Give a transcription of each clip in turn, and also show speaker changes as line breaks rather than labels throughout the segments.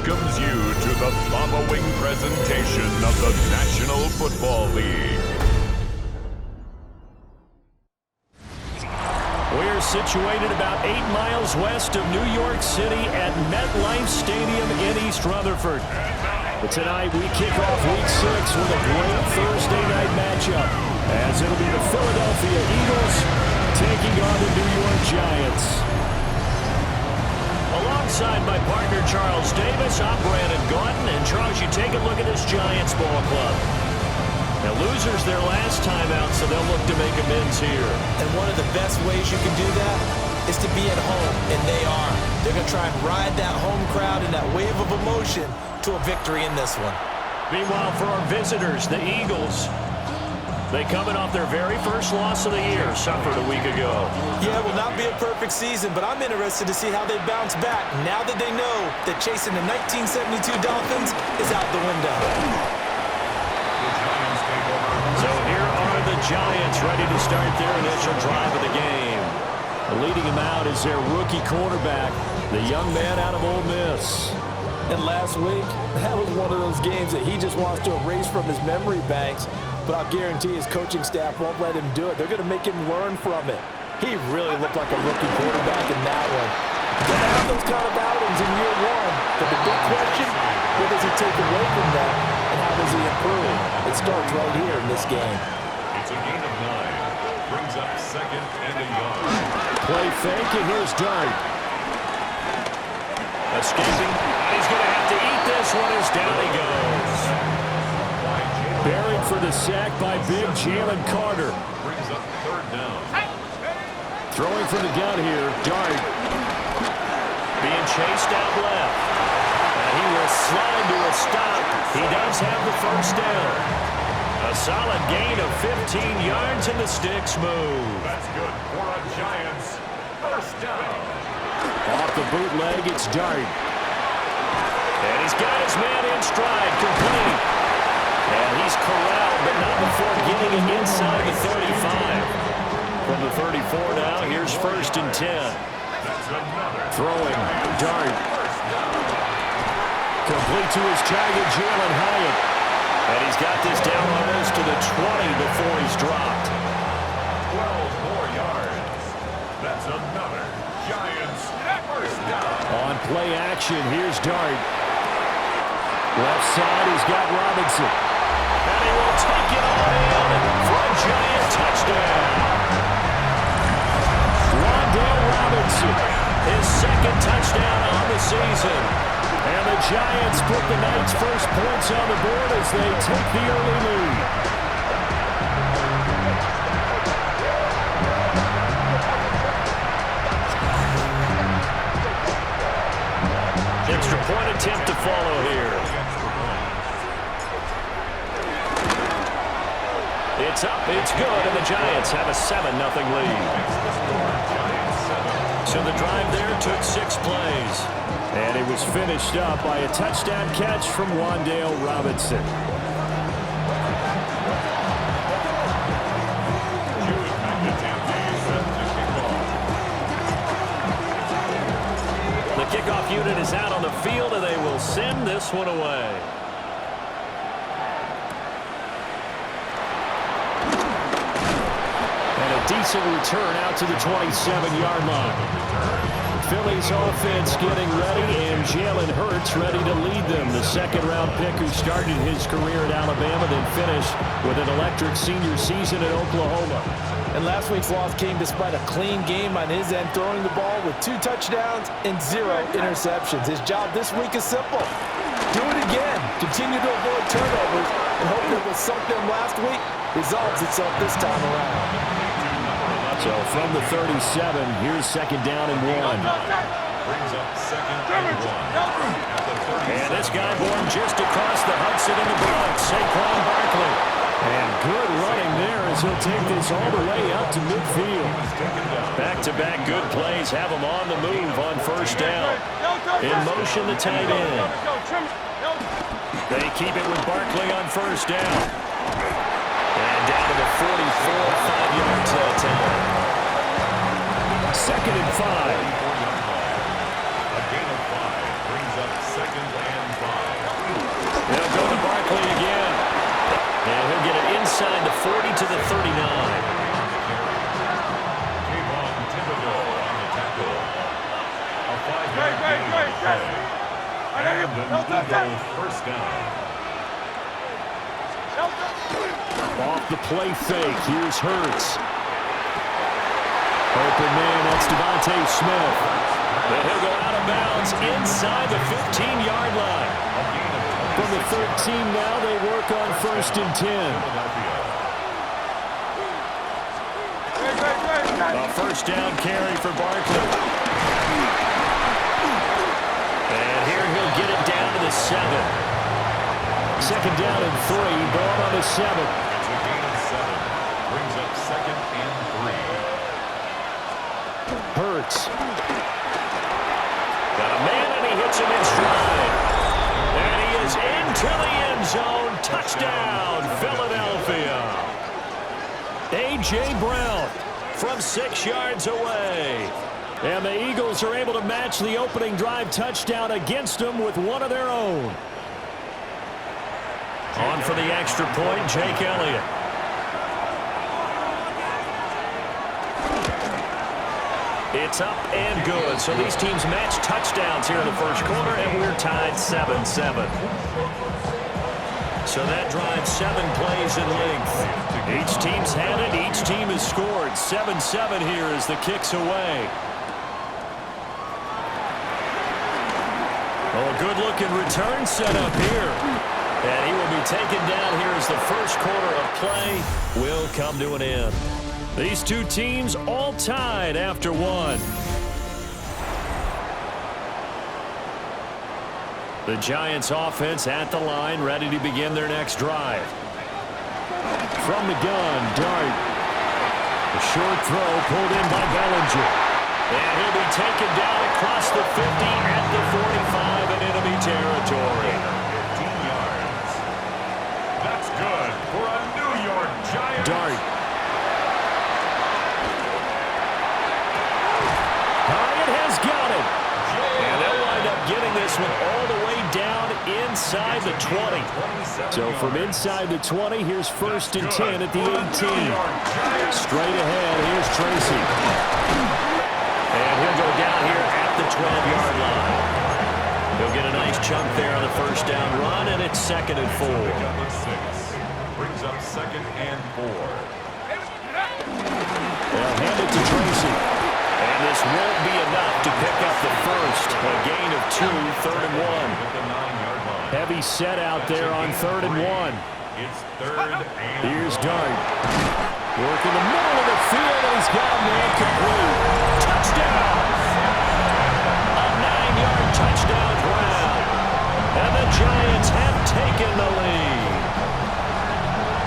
welcomes you to the following presentation of the National Football League.
We're situated about 8 miles west of New York City at MetLife Stadium in East Rutherford. But tonight we kick off Week 6 with a great Thursday night matchup, as it'll be the Philadelphia Eagles taking on the New York Giants. Alongside my partner Charles Davis, I'm Brandon Gaudin. And Charles, you take a look at this Giants ball club. Now, losers their last time out, so they'll look to make amends here.
And one of the best ways you can do that is to be at home, and they are. They're going to try and ride that home crowd and that wave of emotion to a victory in this one.
Meanwhile, for our visitors, the Eagles, they coming off their very first loss of the year, suffered a week ago.
Yeah, it will not be a perfect season, but I'm interested to see how they bounce back now that they know that chasing the 1972 Dolphins is out the window.
So here are the Giants ready to start their initial drive of the game. Leading them out is their rookie quarterback, the young man out of Ole Miss.
And last week, that was one of those games that he just wants to erase from his memory banks. But I'll guarantee his coaching staff won't let him do it. They're going to make him learn from it. He really looked like a rookie quarterback in that one. Going to have those kind of outings in year one. But the big question, what does he take away from that, and how does he improve? It starts right here in this game.
It's a gain of 9. Brings up second and a yard.
Play fake, and here's Dart. Escaping. He's going to have to eat this one as down he goes. Buried for the sack by big Jalen Carter.
Brings up third down.
Throwing from the gun here, Dart. Being chased out left. And he will slide to a stop. He does have the first down. A solid gain of 15 yards, and the sticks move.
That's good for a Giants first down.
Off the bootleg, it's Dart. And he's got his man in stride, complete. And he's corralled, but not before getting it inside the 35. From the 34 now, here's first and 10. Throwing, Dart. Complete to his target, Jalen Hurts. And he's got this down almost to the 20 before he's dropped.
12 more yards. That's another Giants first down.
On play action, here's Dart. Left side, he's got Robinson. And he will take it all in for a Giant touchdown. Wan'Dale Robinson, his second touchdown on the season. And the Giants put the night's first points on the board as they take the early lead. Extra point attempt to follow here. It's up, it's good, and the Giants have a 7-0 lead. So the drive there took 6 plays. And it was finished up by a touchdown catch from Wan'Dale Robinson. The kickoff unit is out on the field, and they will send this one away. Decent return out to the 27-yard line. Philly's offense getting ready, and Jalen Hurts ready to lead them. The second-round pick who started his career at Alabama, then finished with an electric senior season at Oklahoma.
And last week's loss came despite a clean game on his end, throwing the ball with 2 touchdowns and 0 interceptions. His job this week is simple. Do it again. Continue to avoid turnovers, and hope that what sunk them last week resolves itself this time around.
So from the 37, here's second down and 1.
Brings up second and 1.
And this guy born just across the Hudson in the Bronx, Saquon Barkley. And good running there as he'll take this all the way out to midfield. Back-to-back good plays have him on the move on first down. In motion, the tight end. They keep it with Barkley on first down. And down to the 44, 5 yards that time. Second and 5.
A gain of 5 brings up second and Eagle first down.
Off the play fake, here's Hurts. Open man, that's Devontae Smith. But he'll go out of bounds inside the 15-yard line. From the 13 now, they work on 1st and 10. A first down carry for Barkley. And here he'll get it down to the 7. 2nd down and 3, ball on the 7.
It's a gain of 7. Brings up 2nd and 3.
Hurts. Got a man and he hits him in stride. And he is into the end zone. Touchdown, Philadelphia. A.J. Brown from 6 yards away. And the Eagles are able to match the opening drive touchdown against them with one of their own. On for the extra point, Jake Elliott. It's up and good. So these teams match touchdowns here in the first quarter, and we're tied 7-7. So that drives 7 plays in length. Each team's had it. Each team has scored. 7-7 here as the kick's away. Oh, a good-looking return set up here. And he will be taken down here as the first quarter of play will come to an end. These two teams all tied after one. The Giants offense at the line, ready to begin their next drive. From the gun, Dart. A short throw pulled in by Bellinger. And he'll be taken down across the 50 at the 45 in enemy territory.
15 yards. That's good for a New York Giants.
Dart. Hyatt has got it. And they'll wind up getting this one all the way down inside the 20. So from inside the 20, here's 1st and 10 at the 18. Straight ahead, here's Tracy. And he'll go down here at the 12-yard line. He'll get a nice chunk there on the first down run, and it's 2nd and 4.
Brings up 2nd and 4.
They'll hand it to Tracy. And this won't be enough to pick up the first. A gain of 2, 3rd and 1. Heavy set out there on 3rd and 1.
It's 3rd and
Here's Dart. Work in the middle of the field, and he's got a man complete. Touchdown! A 9-yard touchdown grab. And the Giants have taken the lead.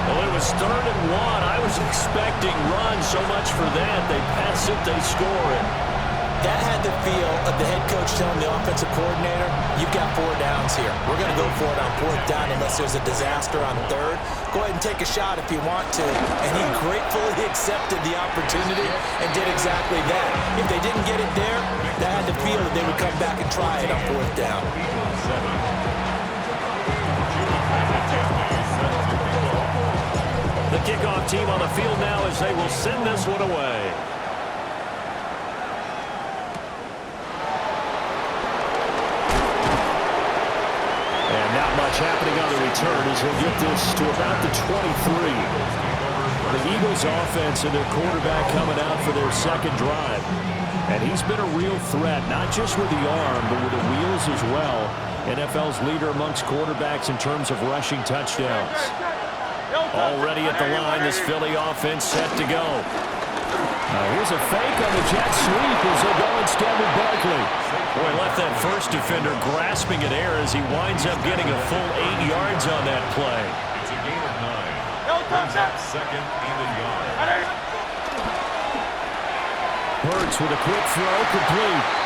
Well, it was 3rd and 1. I was expecting run, so much for that. They pass it, they score it.
That had the feel of the head coach telling the offensive coordinator, you've got 4 downs here. We're going to go for it on 4th down unless there's a disaster on 3rd. Go ahead and take a shot if you want to. And he gratefully accepted the opportunity and did exactly that. If they didn't get it there, that had the feel that they would come back and try it on 4th down.
The kickoff team on the field now as they will send this one away. And not much happening on the return as he'll get this to about the 23. The Eagles offense and their quarterback coming out for their 2nd drive. And he's been a real threat, not just with the arm, but with the wheels as well. NFL's leader amongst quarterbacks in terms of rushing touchdowns. Already at the line, this Philly offense set to go. Here's a fake on the jet sweep as they'll go instead with Barkley. Boy, left that first defender grasping at air as he winds up getting a full 8 yards on that play.
It's a gain of 9. Brings up 2nd and a yard.
Hurts with a quick throw, complete.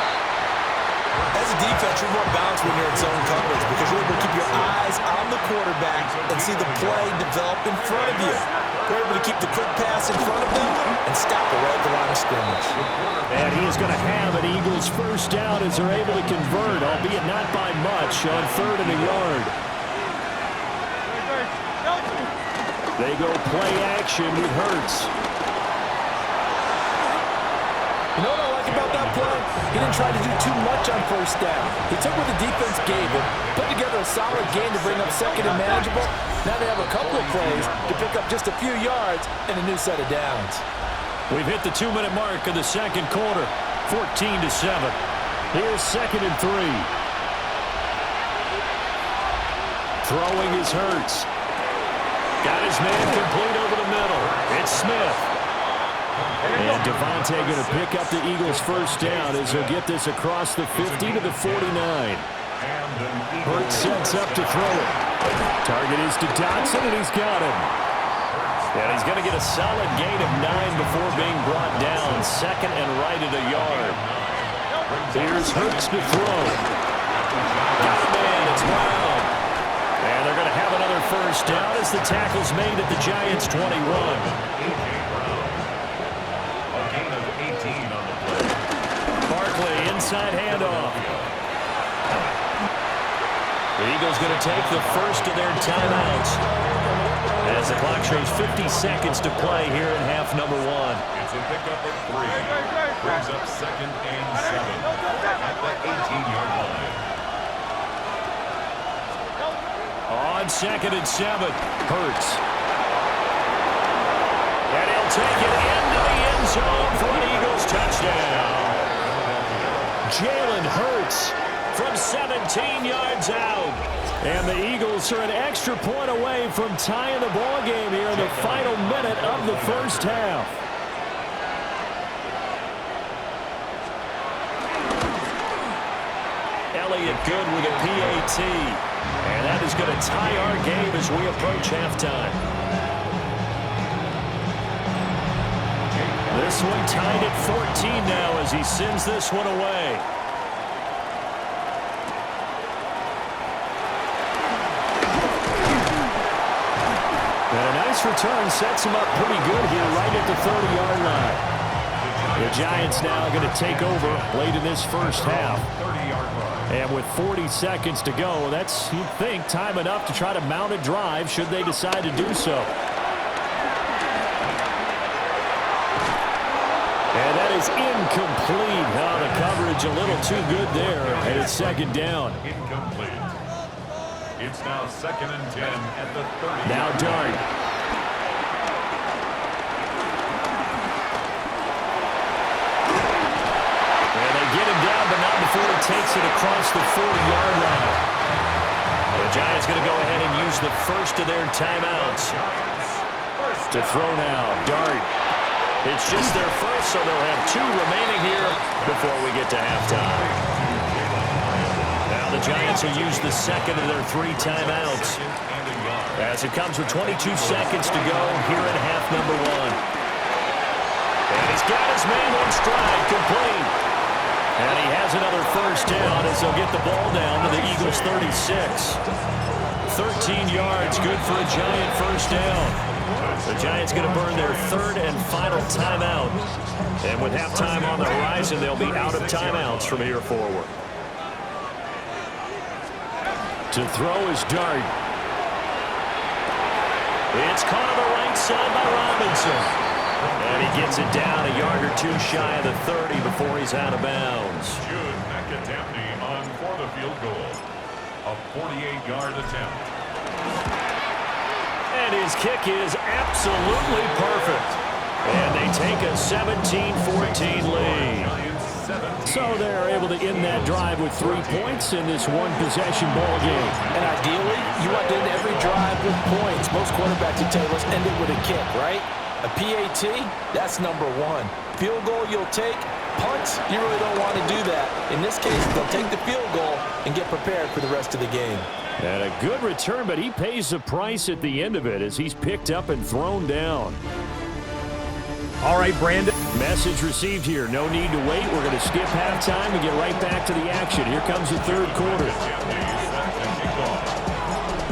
As a defense, you're more balanced when you're in zone coverage because you're able to keep your eyes on the quarterback and see the play develop in front of you. You're able to keep the quick pass in front of them and stop it right at the line of scrimmage.
And he is going to have an Eagles first down as they're able to convert, albeit not by much, on 3rd and a yard. They go play action with Hurts.
You know what I like about that play?
He didn't try to do too much on first down. He took what the defense gave him, put together a solid game to bring up second and manageable. Now they have a couple of plays to pick up just a few yards and a new set of downs.
We've hit the 2-minute mark of the second quarter, 14-7. Here's 2nd and 3. Throwing is Hurts. Got his man complete over the middle. It's Smith. And Devontae going to pick up the Eagles' first down as he'll get this across the 50 to the 49. Hurts sets up to throw it. Target is to Jaxson, and he's got him. And he's going to get a solid gain of 9 before being brought down. 2nd and right at a yard. Here's Hurts to throw. Got a man. It's Brown. And they're going to have another first down as the tackle's made at the Giants' 21. Inside handoff. The Eagles going to take the first of their timeouts as the clock shows 50 seconds to play here in half number 1.
It's a pickup of 3. Brings up 2nd and 7 at the 18-yard line.
On 2nd and 7, Hurts. And he'll take it into the end zone for an Eagles touchdown. Jalen Hurts from 17 yards out. And the Eagles are an extra point away from tying the ball game here in the final minute of the first half. Elliott good with a PAT. And that is going to tie our game as we approach halftime. This one tied at 14 now as he sends this one away. And a nice return sets him up pretty good here right at the 30-yard line. The Giants now going to take over late in this first half. And with 40 seconds to go, that's, you'd think, time enough to try to mount a drive should they decide to do so. And that is incomplete. Oh, the coverage a little too good there. And it's 2nd down.
Incomplete. It's now 2nd and 10 at the 30.
Now Dart. And they get him down, but not before he takes it across the 40-yard line. The Giants going to go ahead and use the first of their timeouts. To throw now, Dart. It's just their first, so they'll have 2 remaining here before we get to halftime. Now the Giants will use the second of their 3 timeouts as it comes with 22 seconds to go here in half number 1. And he's got his man on stride, complete. And he has another first down as they'll get the ball down to the Eagles' 36. 13 yards, good for a Giant first down. The Giants going to burn their 3rd and final timeout. And with halftime on the horizon, they'll be out of timeouts from here forward. To throw is Dart. It's caught on the right side by Robinson. And he gets it down a yard or 2 shy of the 30 before he's out of bounds.
Jude McAtamney on for the field goal. A 48-yard attempt.
And his kick is absolutely perfect. And they take a 17-14 lead. So they're able to end that drive with 3 points in this one-possession ball game.
And ideally, you want to end every drive with points. Most quarterbacks would tell us end it with a kick, right? A PAT, that's number 1. Field goal you'll take. Punts, you really don't want to do that. In this case, they'll take the field goal and get prepared for the rest of the game.
And a good return, but he pays the price at the end of it as he's picked up and thrown down. All right, Brandon. Message received here. No need to wait. We're going to skip halftime and get right back to the action. Here comes the 3rd quarter.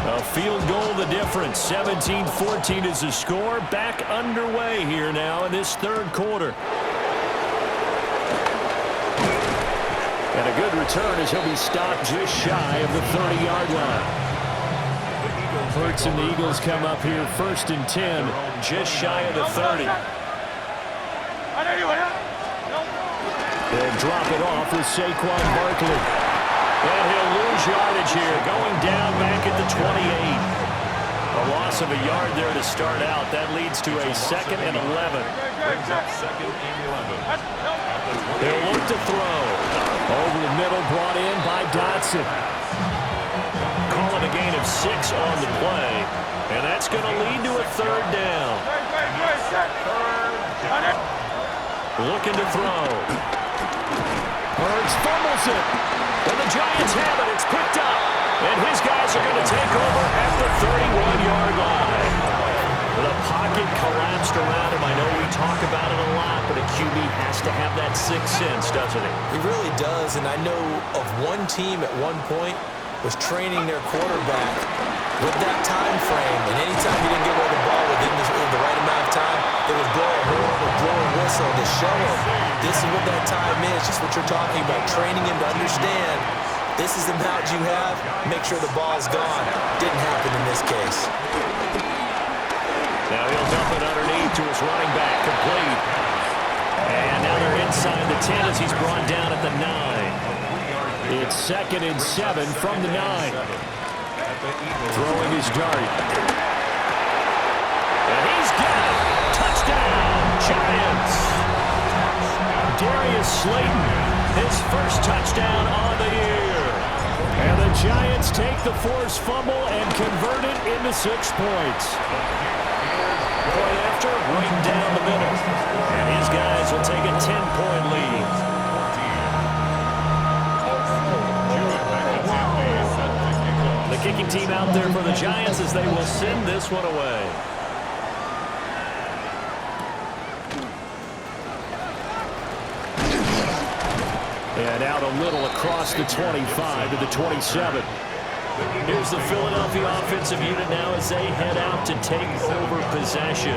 A field goal, the difference. 17-14 is the score. Back underway here now in this 3rd quarter. And a good return as he'll be stopped just shy of the 30-yard line. Hurts and the Eagles come up here 1st and 10, just shy of the 30. They'll drop it off with Saquon Barkley. And he'll lose yardage here, going down back at the 28. A loss of a yard there to start out. That leads to a 2nd and 11.
Brings up 2nd and 11.
They'll look to throw. Over the middle, brought in by Dotson. Calling a gain of 6 on the play. And that's going to lead to a 3rd down. Looking to throw. Hurts fumbles it. And the Giants have it. It's picked up. And his guys are going to take over at the 31-yard line. The pocket collapsed around him. I know we talk about it a lot, but a QB has to have that sixth sense, doesn't he?
He really does, and I know of one team at one point was training their quarterback with that time frame, and anytime he didn't get rid of the ball within the right amount of time, they would blow a horn or blow a whistle to show him this is what that time is, just what you're talking about, training him to understand this is the amount you have, make sure the ball's gone. Didn't happen in this case.
Now he'll dump it underneath to his running back, complete. And now they're inside the 10 as he's brought down at the 9. It's 2nd and 7 from the 9. Throwing his dart. And he's got it. Touchdown, Giants. Darius Slayton, his first touchdown on the year. And the Giants take the forced fumble and convert it into 6 points. Point after, right down the middle. And his guys will take a 10-point lead. The kicking team out there for the Giants as they will send this one away. And out a little across the 25 to the 27. Here's the Philadelphia offensive unit now as they head out to take over possession.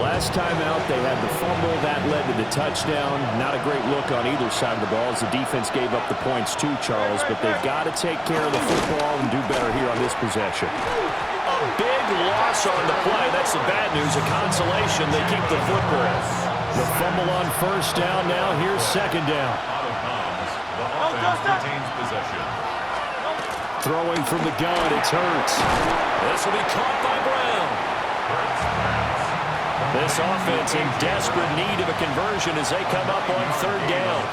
Last time out, they had the fumble. That led to the touchdown. Not a great look on either side of the ball as the defense gave up the points too, Charles. But they've got to take care of the football and do better here on this possession. A big loss on the play. That's the bad news. A consolation. They keep the football. The fumble on 1st down. Now here's 2nd down.
Out of bounds. The offense retains possession.
Throwing from the gun, it's Hurts. This will be caught by Brown. This offense in desperate need of a conversion as they come up on 3rd down.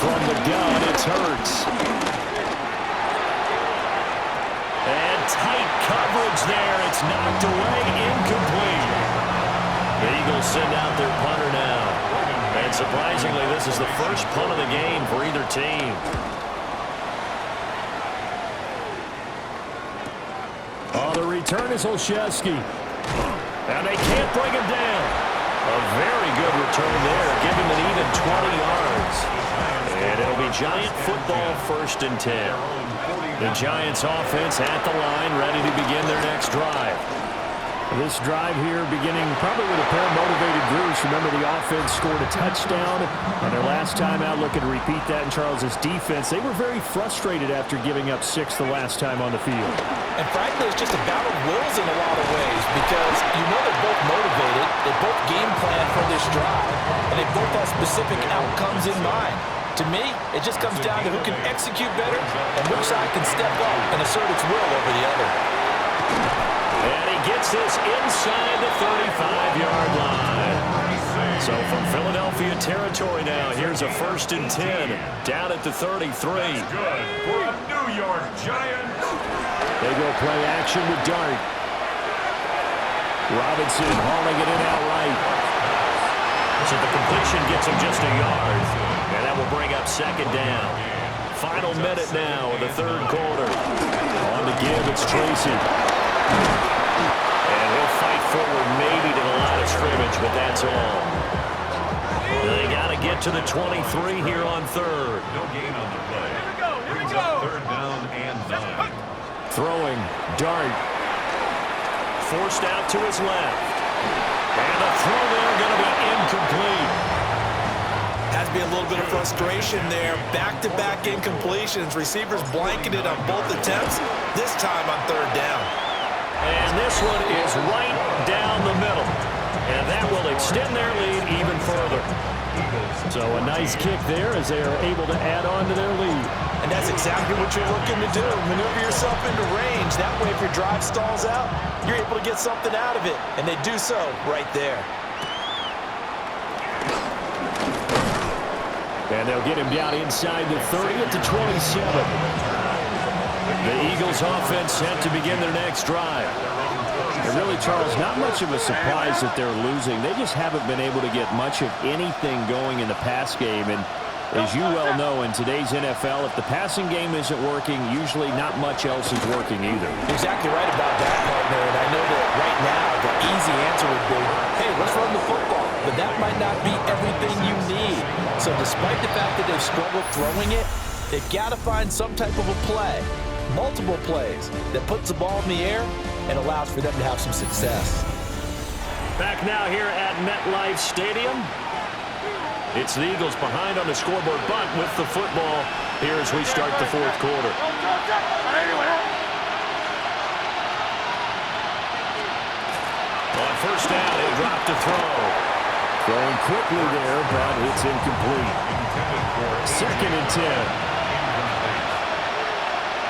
From the gun, it's Hurts. And tight coverage there. It's knocked away, incomplete. The Eagles send out their punter now. And surprisingly, this is the first punt of the game for either team. Oh, the return is Olszewski. And they can't bring him down. A very good return there. Give him an even 20 yards. And it'll be Giant football 1st and 10. The Giants offense at the line, ready to begin their next drive. This drive here beginning probably with a pair of motivated Bruce. Remember, the offense scored a touchdown on their last time out, looking to repeat that in Charles's defense. They were very frustrated after giving up 6 the last time on the field.
And frankly, it's just a battle of wills in a lot of ways because you know they're both motivated, they both game plan for this drive, and they both have specific outcomes in mind. To me, it just comes down to who can execute better and which side can step up and assert its will over the other.
And he gets this inside the 35-yard line. So from Philadelphia territory now, here's a 1st and 10 down at the 33.
Good for a New York Giants.
They go play action with Dart. Robinson hauling it in outright. So the completion gets him just a yard. And that will bring up 2nd down. Final minute now of the 3rd quarter. On the give, it's Tracy. And he'll fight forward maybe to the line of scrimmage, but that's all. They got to get to the 23 here on 3rd.
No gain on the play. Brings up 3rd down and 9.
Throwing, Dart. Forced out to his left. And the throw there going to be incomplete.
Has to be a little bit of frustration there. Back-to-back incompletions. Receivers blanketed on both attempts, this time on 3rd down.
And this one is right down the middle. And that will extend their lead even further. So a nice kick there as they are able to add on to their lead.
And that's exactly what you're looking to do. Maneuver yourself into range. That way, if your drive stalls out, you're able to get something out of it. And they do so right there.
And they'll get him down inside the 30 at the 27. The Eagles offense set to begin their next drive. And really, Charles, not much of a surprise that they're losing. They just haven't been able to get much of anything going in the pass game. And as you well know, in today's NFL, if the passing game isn't working, usually not much else is working either.
Exactly right about that, partner. And I know that right now the easy answer would be, hey, let's run the football. But that might not be everything you need. So despite the fact that they've struggled throwing it, they've got to find some type of a play, multiple plays, that puts the ball in the air and allows for them to have some success.
Back now here at MetLife Stadium. It's the Eagles behind on the scoreboard, but with the football here as we start the fourth quarter. On first down, he'll drop to throw. Throwing quickly there, but it's incomplete. 2nd and 10.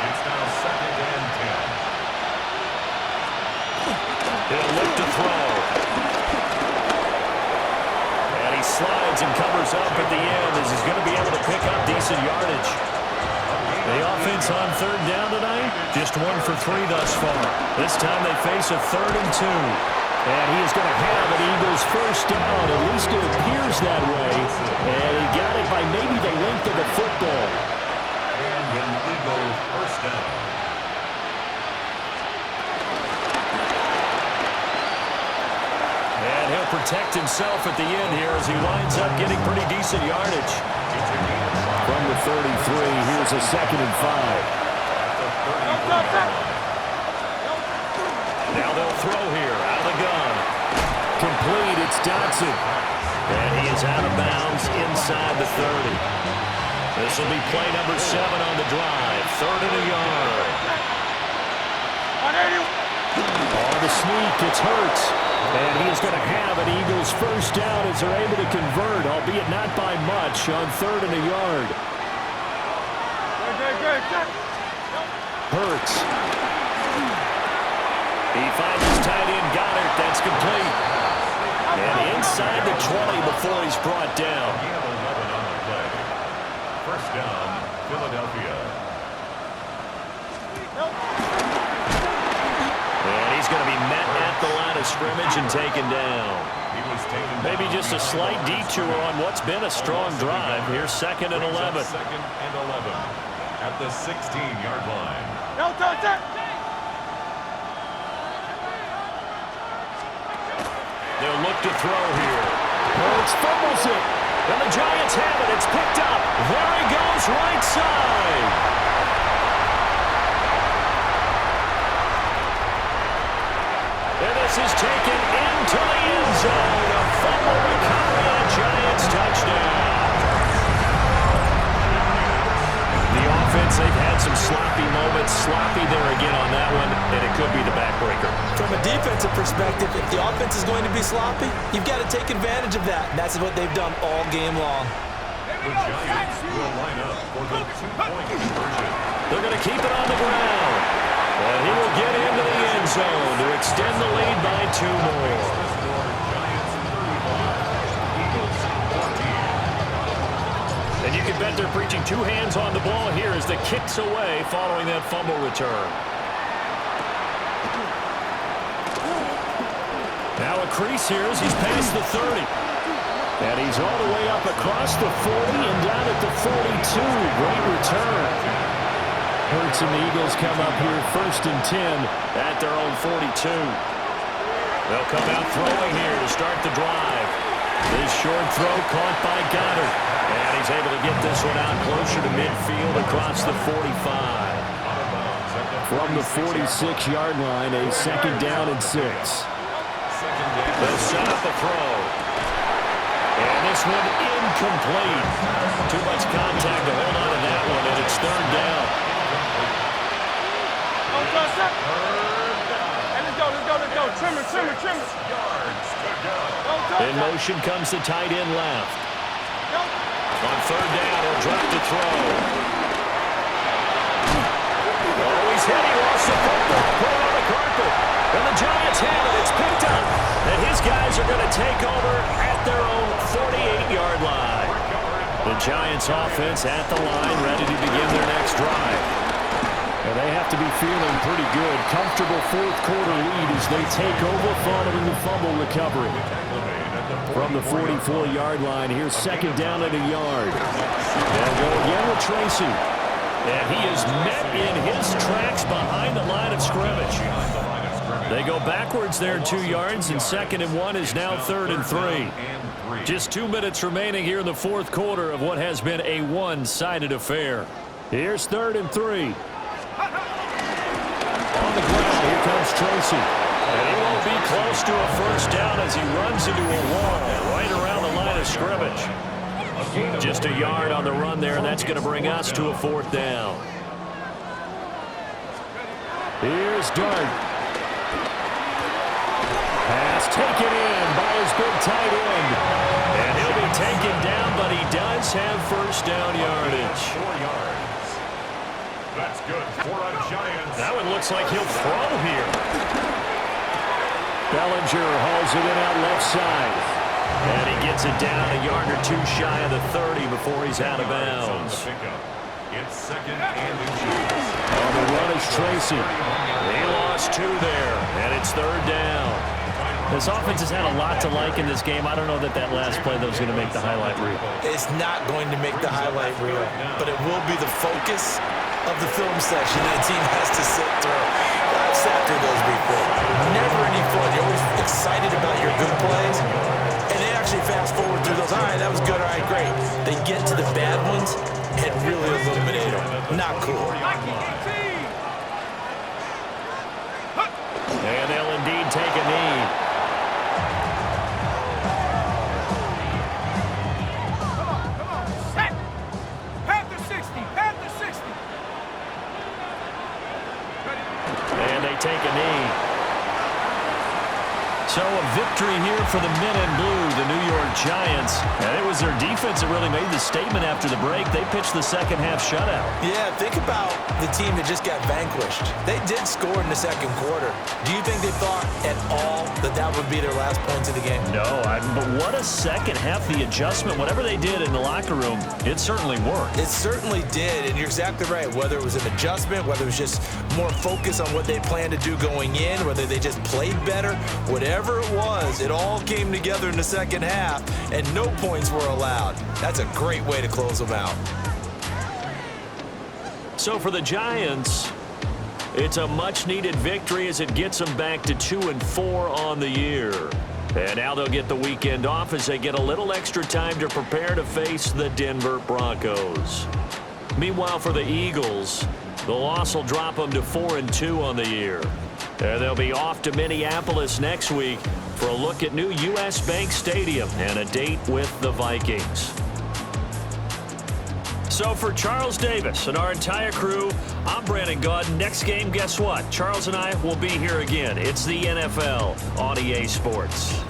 It's now 2nd and 10.
He'll look to throw. And he slides and covers up at the end as he's going to be able to pick up decent yardage. The offense on 3rd down tonight, just 1 for 3 thus far. This time they face a 3rd and 2. And he is going to have an Eagles first down. At least it appears that way. And he got it by maybe the length of the football.
And an Eagles first down.
And he'll protect himself at the end here as he winds up getting pretty decent yardage. From the 33, here's a 2nd and 5. Now they'll throw here out of the gun. Complete, it's Jaxson. And he is out of bounds inside the 30. This will be play number 7 on the drive. 3rd and a yard. On the sneak, it's Hurts. And he is going to have an Eagles first down as they're able to convert, albeit not by much, on 3rd and a yard. Hurts. He finds his tight end, Goddard. That's complete. And inside the 20 before he's brought down.
He had 11 on the play. First down, Philadelphia.
And he's going to be met at the line of scrimmage and taken down.
He was taken
Maybe
down.
just a slight detour on what's been a strong drive. Here's 2nd and 11.
2nd and 11 at the 16-yard line.
They'll look to throw here. Hurts fumbles it. And the Giants have it. It's picked up. There he goes, right side. And this is taken into the end zone. A fumble recovery and a Giants touchdown. The offense, they've had some sloppy moments. Sloppy there again on that one, and it could be the backbreaker.
From a defensive perspective, if the offense is going to be sloppy, you've got to take advantage of that. And that's what they've done all game long.
The Giants will line up for the 2-point conversion.
They're going to keep it on the ground. And he will get into the end zone to extend the lead by 2 more.
Giants 35, Eagles 14.
And you can bet they're preaching 2 hands on the ball here as the kick's away following that fumble return. Now a crease here as he's past the 30. And he's all the way up across the 40 and down at the 42. Great return. Hurts and the Eagles come up here 1st and 10 at their own 42. They'll come out throwing here to start the drive. This short throw caught by Goddard. And he's able to get this one out closer to midfield across the 45. From the 46-yard line, a 2nd down and 6. They'll set up the throw. And this one incomplete. Too much contact to hold on to that one, and it's 3rd down.
Let's go.
In motion comes the tight end left. On third down, he'll drop to throw. Oh, he's hit. He lost the football. Put it on the carpet. And the Giants have it. It's picked up. And his guys are going to take over at their own 48-yard line. The Giants offense at the line, ready to begin their next drive. And they have to be feeling pretty good. Comfortable fourth quarter lead as they take over following the fumble recovery. From the 44-yard line, here's second down at a yard. They'll go again with Tracy. And he is met in his tracks behind the line of scrimmage. They go backwards there 2 yards, and 2nd and 1 is now 3rd and 3. Just 2 minutes remaining here in the fourth quarter of what has been a one-sided affair. Here's 3rd and 3. On the ground, here comes Tracy. And he won't be close to a first down as he runs into a wall right around the line of scrimmage. Just a yard on the run there, and that's going to bring us to a 4th down. Here's Dart. Pass taken in by his big tight end. And he'll be taken down, but he does have first down yardage.
4 yards. That's good for a Giants.
Now it looks like he'll throw here. Bellinger hauls it in out left side. And he gets it down a yard or 2 shy of the 30 before he's out of bounds.
It's 2nd and inches.
On the run is Tracy. He lost 2 there, and it's 3rd down. This offense has had a lot to like in this game. I don't know that last play, though, is going to make the highlight reel.
It's not going to make the highlight reel, but it will be the focus of the film session that a team has to sit through. I've sat through those before. Never any fun. You're always excited about your good plays, and they actually fast forward through those. All right, that was good. All right, great. They get to the bad ones and really eliminate them. Not cool.
And they'll indeed take a knee. Take a knee. So a victory here for the men in blue, the New York Giants. And it was their defense that really made the statement after the break. They pitched the second half shutout.
Yeah, think about the team that just got vanquished. They did score in the second quarter. Do you think they thought at all that would be their last points of the game?
No, but what a second half. The adjustment, whatever they did in the locker room, it certainly worked.
It certainly did, and you're exactly right. Whether it was an adjustment, whether it was just more focus on what they planned to do going in, whether they just played better, whatever it was, it all came together in the second half, and no points were allowed. That's a great way to close them out.
So for the Giants, it's a much-needed victory as it gets them back to 2-4 on the year. And now they'll get the weekend off as they get a little extra time to prepare to face the Denver Broncos. Meanwhile, for the Eagles, the loss will drop them to 4-2 on the year. And they'll be off to Minneapolis next week for a look at new U.S. Bank Stadium and a date with the Vikings. So for Charles Davis and our entire crew, I'm Brandon Gaudin. Next game, guess what? Charles and I will be here again. It's the NFL on EA Sports.